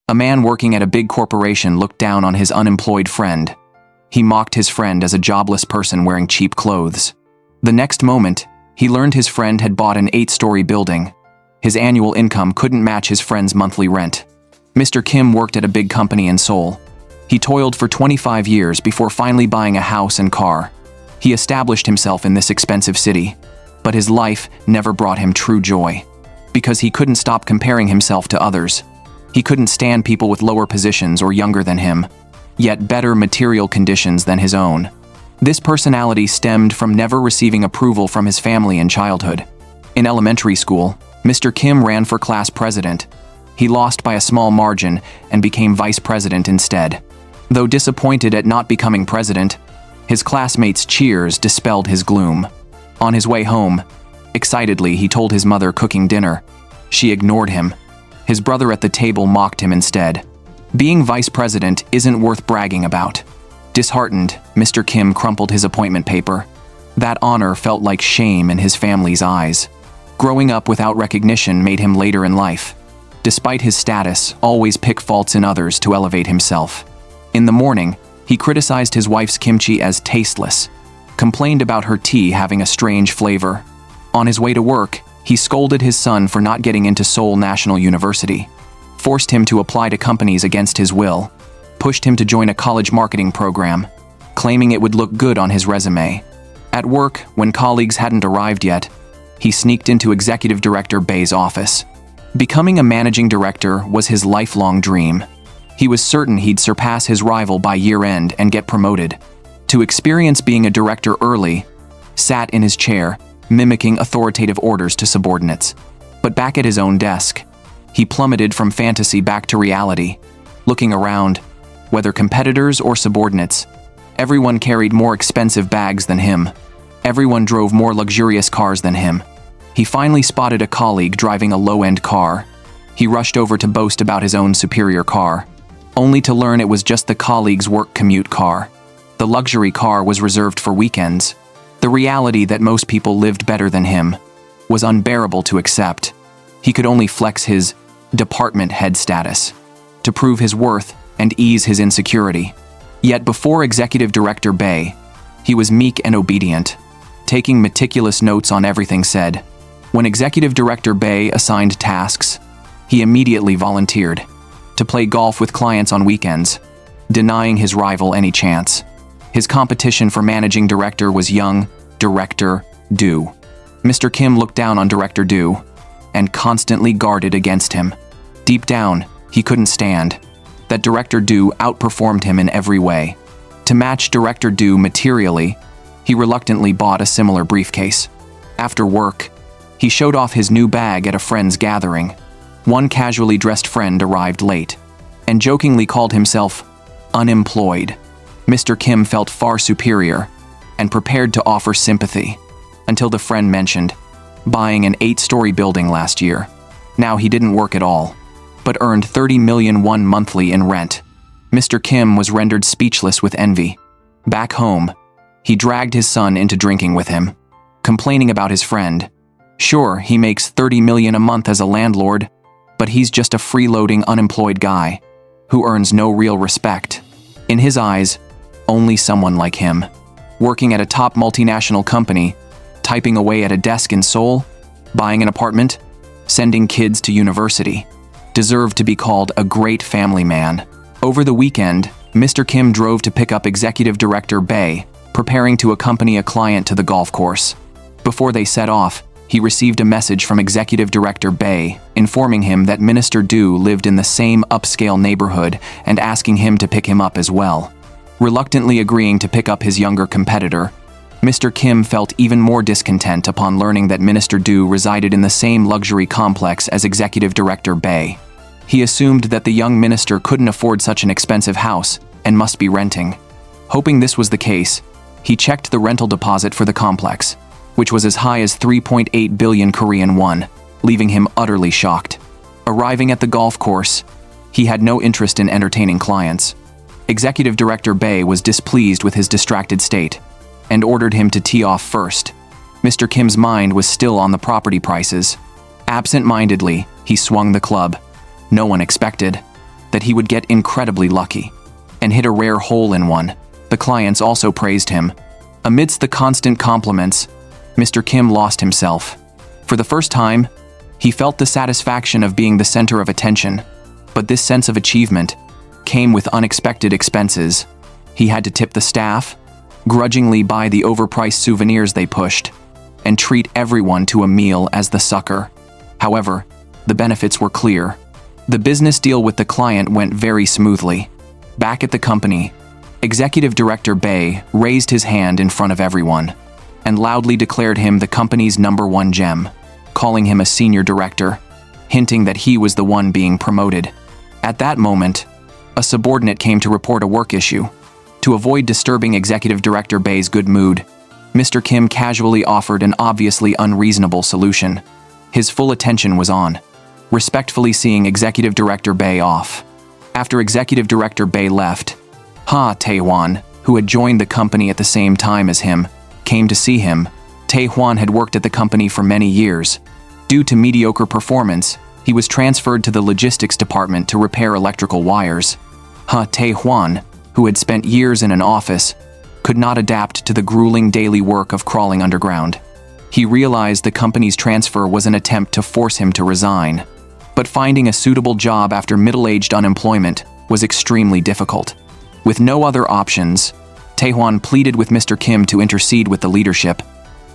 A man working at a big corporation looked down on his unemployed friend. He mocked his friend as a jobless person wearing cheap clothes. The next moment, he learned his friend had bought an 8-story building. His annual income couldn't match his friend's monthly rent. Mr. Kim worked at a big company in Seoul. He toiled for 25 years before finally buying a house and car. He established himself in this expensive city, but his life never brought him true joy. Because he couldn't stop comparing himself to others. He couldn't stand people with lower positions or younger than him, yet better material conditions than his own. This personality stemmed from never receiving approval from his family in childhood. In elementary school, Mr. Kim ran for class president. He lost by a small margin and became vice president instead. Though disappointed at not becoming president, his classmates' cheers dispelled his gloom. On his way home, excitedly he told his mother cooking dinner. She ignored him. His brother at the table mocked him instead. Being vice president isn't worth bragging about. Disheartened, Mr. Kim crumpled his appointment paper. That honor felt like shame in his family's eyes. Growing up without recognition made him later in life. Despite his status, always pick faults in others to elevate himself. In the morning, he criticized his wife's kimchi as tasteless, complained about her tea having a strange flavor. On his way to work, he scolded his son for not getting into Seoul National University, forced him to apply to companies against his will, pushed him to join a college marketing program, claiming it would look good on his resume. At work, when colleagues hadn't arrived yet, he sneaked into Executive Director Bae's office. Becoming a managing director was his lifelong dream. He was certain he'd surpass his rival by year-end and get promoted. To experience being a director early, sat in his chair, mimicking authoritative orders to subordinates. But back at his own desk, he plummeted from fantasy back to reality. Looking around, whether competitors or subordinates, everyone carried more expensive bags than him. Everyone drove more luxurious cars than him. He finally spotted a colleague driving a low-end car. He rushed over to boast about his own superior car, only to learn it was just the colleague's work commute car. The luxury car was reserved for weekends. The reality that most people lived better than him was unbearable to accept. He could only flex his department head status to prove his worth and ease his insecurity. Yet before Executive Director Bae, he was meek and obedient, taking meticulous notes on everything said. When Executive Director Bae assigned tasks, he immediately volunteered to play golf with clients on weekends, denying his rival any chance. His competition for managing director was young Director Do. Mr. Kim looked down on Director Do and constantly guarded against him. Deep down, he couldn't stand that Director Do outperformed him in every way. To match Director Do materially, he reluctantly bought a similar briefcase. After work, he showed off his new bag at a friend's gathering. One casually dressed friend arrived late and jokingly called himself unemployed. Mr. Kim felt far superior and prepared to offer sympathy until the friend mentioned buying an 8-story building last year. Now he didn't work at all, but earned 30 million won monthly in rent. Mr. Kim was rendered speechless with envy. Back home, he dragged his son into drinking with him, complaining about his friend. Sure, he makes 30 million a month as a landlord, but he's just a freeloading unemployed guy who earns no real respect. In his eyes, only someone like him, working at a top multinational company, typing away at a desk in Seoul, buying an apartment, sending kids to university, deserved to be called a great family man. Over the weekend, Mr. Kim drove to pick up Executive Director Bae, preparing to accompany a client to the golf course. Before they set off, he received a message from Executive Director Bae informing him that Minister Do lived in the same upscale neighborhood and asking him to pick him up as well. Reluctantly agreeing to pick up his younger competitor, Mr. Kim felt even more discontent upon learning that Minister Do resided in the same luxury complex as Executive Director Bae. He assumed that the young minister couldn't afford such an expensive house and must be renting. Hoping this was the case, he checked the rental deposit for the complex, which was as high as 3.8 billion Korean won, leaving him utterly shocked. Arriving at the golf course, he had no interest in entertaining clients. Executive Director Bae was displeased with his distracted state and ordered him to tee off first. Mr. Kim's mind was still on the property prices. Absent-mindedly, he swung the club. No one expected that he would get incredibly lucky and hit a rare hole-in-one. The clients also praised him. Amidst the constant compliments, Mr. Kim lost himself. For the first time, he felt the satisfaction of being the center of attention, but this sense of achievement came with unexpected expenses. He had to tip the staff, grudgingly buy the overpriced souvenirs they pushed, and treat everyone to a meal as the sucker. However, the benefits were clear. The business deal with the client went very smoothly. Back at the company, Executive Director Bae raised his hand in front of everyone and loudly declared him the company's #1 gem, calling him a senior director, hinting that he was the one being promoted. At that moment, a subordinate came to report a work issue. To avoid disturbing Executive Director Bae's good mood, Mr. Kim casually offered an obviously unreasonable solution. His full attention was on respectfully seeing Executive Director Bae off. After Executive Director Bae left, Ha Tae-hwan, who had joined the company at the same time as him, came to see him. Tae-hwan had worked at the company for many years. Due to mediocre performance, he was transferred to the logistics department to repair electrical wires. Ha Tae-hwan, who had spent years in an office, could not adapt to the grueling daily work of crawling underground. He realized the company's transfer was an attempt to force him to resign. But finding a suitable job after middle-aged unemployment was extremely difficult. With no other options, Tae-hwan pleaded with Mr. Kim to intercede with the leadership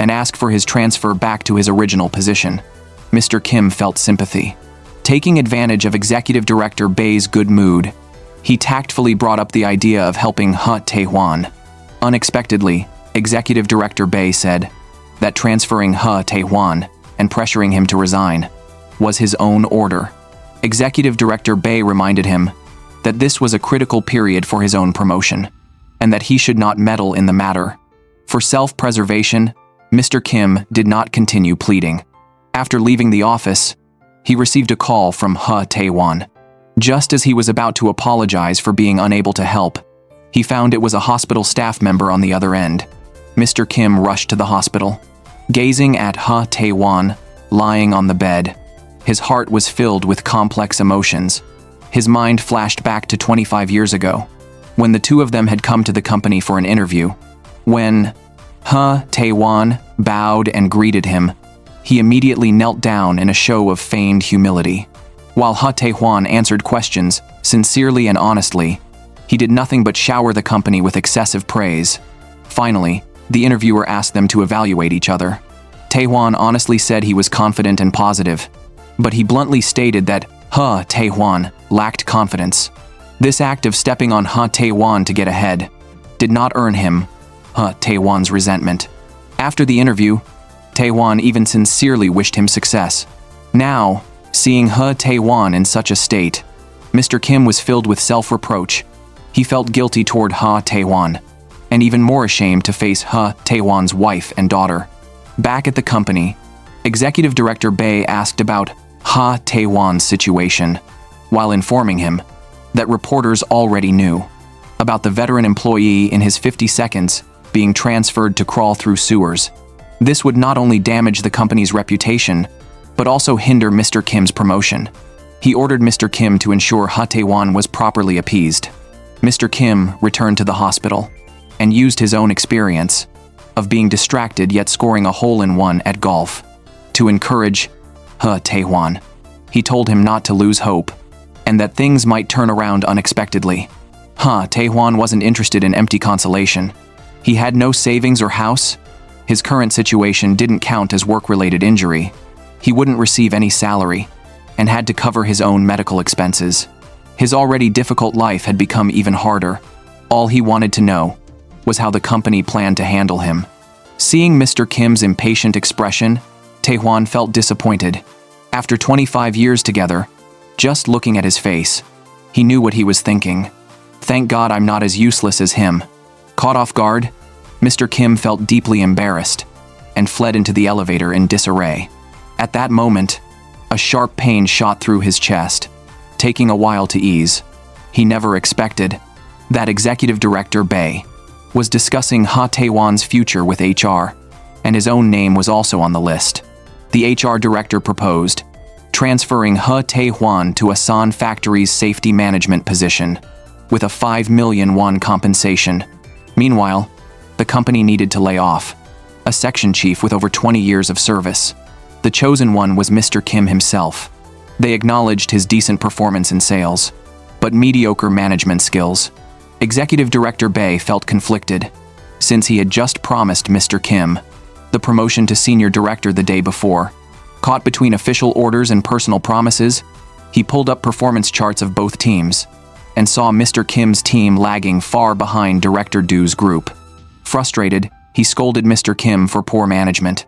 and ask for his transfer back to his original position. Mr. Kim felt sympathy. Taking advantage of Executive Director Bae's good mood, he tactfully brought up the idea of helping Ha Tae-hwan. Unexpectedly, Executive Director Bae said that transferring Ha Tae-hwan and pressuring him to resign was his own order. Executive Director Bae reminded him that this was a critical period for his own promotion, and that he should not meddle in the matter. For self-preservation, Mr. Kim did not continue pleading. After leaving the office, he received a call from Ha Tae-hwan. Just as he was about to apologize for being unable to help, he found it was a hospital staff member on the other end. Mr. Kim rushed to the hospital. Gazing at Ha Tae-hwan lying on the bed, his heart was filled with complex emotions. His mind flashed back to 25 years ago, when the two of them had come to the company for an interview. When Ha Tae-hwan bowed and greeted him, he immediately knelt down in a show of feigned humility. While Ha Tae-hwan answered questions sincerely and honestly, he did nothing but shower the company with excessive praise. Finally, the interviewer asked them to evaluate each other. Tae-hwan honestly said he was confident and positive, but he bluntly stated that Ha Tae-hwan lacked confidence. This act of stepping on Ha Tae-hwan to get ahead did not earn him Ha Tae-hwan's resentment. After the interview, Tae-hwan even sincerely wished him success. Now, seeing Ha Tae-hwan in such a state, Mr. Kim was filled with self-reproach. He felt guilty toward Ha Tae-hwan, and even more ashamed to face Ha Tae-hwan's wife and daughter. Back at the company, Executive Director Bae asked about Ha Tae-hwan's situation, while informing him that reporters already knew about the veteran employee in his 50 seconds being transferred to crawl through sewers. This would not only damage the company's reputation, but also hinder Mr. Kim's promotion. He ordered Mr. Kim to ensure Ha Tae-hwan was properly appeased. Mr. Kim returned to the hospital and used his own experience of being distracted yet scoring a hole-in-one at golf to encourage Ha Tae-hwan. He told him not to lose hope and that things might turn around unexpectedly. Ha Tae-hwan wasn't interested in empty consolation. He had no savings or house. His current situation didn't count as work-related injury. He wouldn't receive any salary and had to cover his own medical expenses. His already difficult life had become even harder. All he wanted to know was how the company planned to handle him. Seeing Mr. Kim's impatient expression, Tae-hwan felt disappointed. After 25 years together, just looking at his face, he knew what he was thinking. Thank God I'm not as useless as him. Caught off guard, Mr. Kim felt deeply embarrassed and fled into the elevator in disarray. At that moment, a sharp pain shot through his chest, taking a while to ease. He never expected that Executive Director Bae was discussing Ha Tae-hwan's future with HR, and his own name was also on the list. The HR director proposed transferring He Tae-hwan to Asan Factory's safety management position, with a 5 million won compensation. Meanwhile, the company needed to lay off a section chief with over 20 years of service. The chosen one was Mr. Kim himself. They acknowledged his decent performance in sales, but mediocre management skills. Executive Director Bae felt conflicted, since he had just promised Mr. Kim the promotion to senior director the day before. Caught between official orders and personal promises, he pulled up performance charts of both teams and saw Mr. Kim's team lagging far behind Director Do's group. Frustrated, he scolded Mr. Kim for poor management.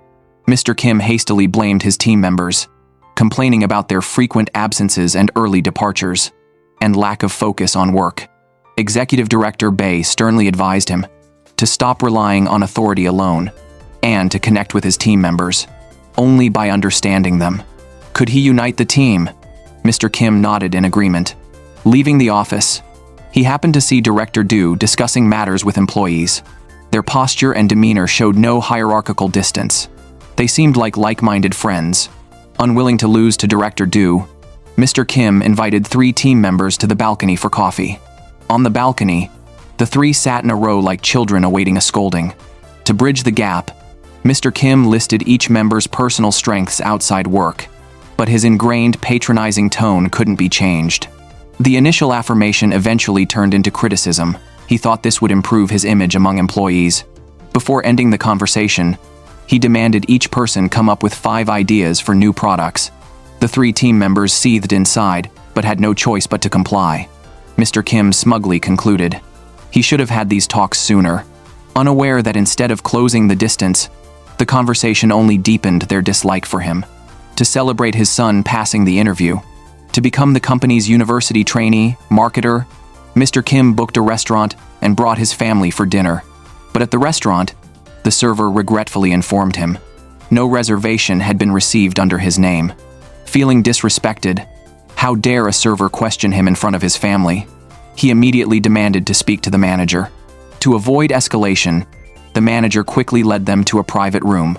Mr. Kim hastily blamed his team members, complaining about their frequent absences and early departures, and lack of focus on work. Executive Director Bae sternly advised him to stop relying on authority alone and to connect with his team members only by understanding them. Could he unite the team? Mr. Kim nodded in agreement. Leaving the office, he happened to see Director Do discussing matters with employees. Their posture and demeanor showed no hierarchical distance. They seemed like like-minded friends. Unwilling to lose to Director Do, Mr. Kim invited 3 team members to the balcony for coffee. On the balcony, the 3 sat in a row like children awaiting a scolding. To bridge the gap, Mr. Kim listed each member's personal strengths outside work, but his ingrained patronizing tone couldn't be changed. The initial affirmation eventually turned into criticism. He thought this would improve his image among employees. Before ending the conversation, he demanded each person come up with 5 ideas for new products. The 3 team members seethed inside, but had no choice but to comply. Mr. Kim smugly concluded he should have had these talks sooner, unaware that instead of closing the distance, the conversation only deepened their dislike for him. To celebrate his son passing the interview, to become the company's university trainee, marketer, Mr. Kim booked a restaurant and brought his family for dinner. But at the restaurant, the server regretfully informed him no reservation had been received under his name. Feeling disrespected, how dare a server question him in front of his family? He immediately demanded to speak to the manager. To avoid escalation, the manager quickly led them to a private room.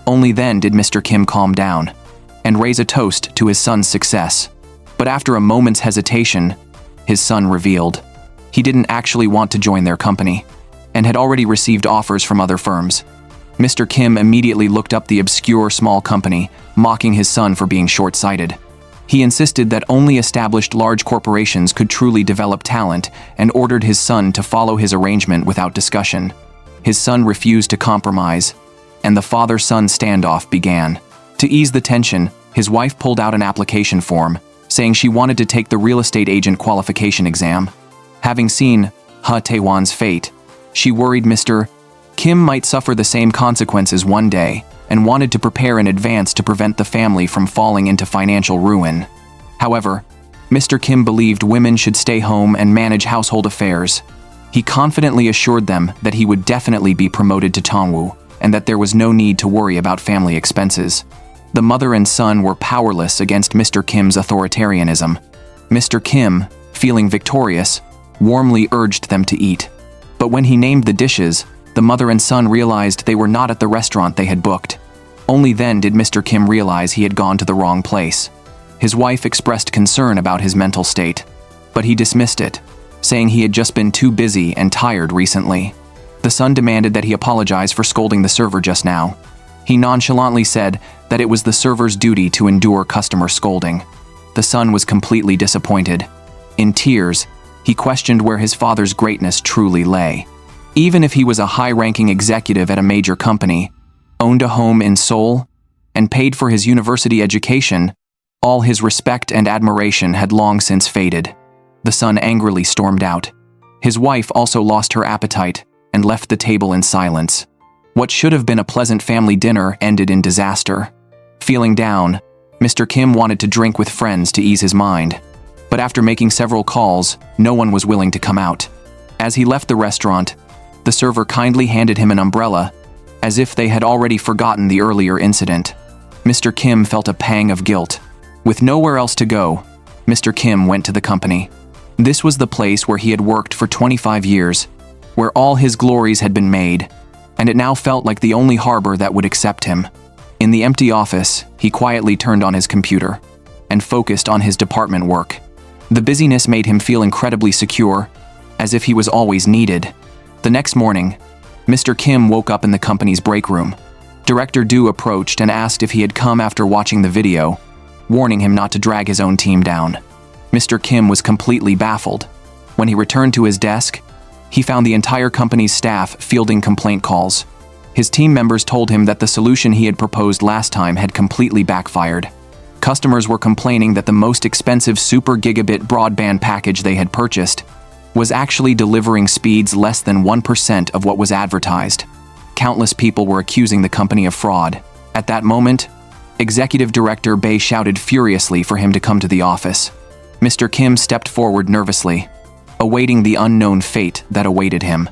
Only then did Mr. Kim calm down and raise a toast to his son's success. But after a moment's hesitation, his son revealed he didn't actually want to join their company and had already received offers from other firms. Mr. Kim immediately looked up the obscure small company, mocking his son for being short-sighted. He insisted that only established large corporations could truly develop talent and ordered his son to follow his arrangement without discussion. His son refused to compromise, and the father-son standoff began. To ease the tension, his wife pulled out an application form, saying she wanted to take the real estate agent qualification exam. Having seen He Tae-hwan's fate, she worried Mr. Kim might suffer the same consequences one day and wanted to prepare in advance to prevent the family from falling into financial ruin. However, Mr. Kim believed women should stay home and manage household affairs. He confidently assured them that he would definitely be promoted to Tongwoo and that there was no need to worry about family expenses. The mother and son were powerless against Mr. Kim's authoritarianism. Mr. Kim, feeling victorious, warmly urged them to eat. But when he named the dishes, the mother and son realized they were not at the restaurant they had booked. Only then did Mr. Kim realize he had gone to the wrong place. His wife expressed concern about his mental state, but he dismissed it, saying he had just been too busy and tired recently. The son demanded that he apologize for scolding the server just now. He nonchalantly said that it was the server's duty to endure customer scolding. The son was completely disappointed. In tears, he questioned where his father's greatness truly lay. Even if he was a high-ranking executive at a major company, owned a home in Seoul, and paid for his university education, all his respect and admiration had long since faded. The son angrily stormed out. His wife also lost her appetite and left the table in silence. What should have been a pleasant family dinner ended in disaster. Feeling down, Mr. Kim wanted to drink with friends to ease his mind. But after making several calls, no one was willing to come out. As he left the restaurant, the server kindly handed him an umbrella, as if they had already forgotten the earlier incident. Mr. Kim felt a pang of guilt. With nowhere else to go, Mr. Kim went to the company. This was the place where he had worked for 25 years, where all his glories had been made, and it now felt like the only harbor that would accept him. In the empty office, he quietly turned on his computer. and focused on his department work. The busyness made him feel incredibly secure, as if he was always needed. The next morning, Mr. Kim woke up in the company's break room. Director Do approached and asked if he had come after watching the video, warning him not to drag his own team down. Mr. Kim was completely baffled. When he returned to his desk, he found the entire company's staff fielding complaint calls. His team members told him that the solution he had proposed last time had completely backfired. Customers were complaining that the most expensive super gigabit broadband package they had purchased was actually delivering speeds less than 1% of what was advertised. Countless people were accusing the company of fraud. At that moment, Executive Director Bae shouted furiously for him to come to the office. Mr. Kim stepped forward nervously, awaiting the unknown fate that awaited him.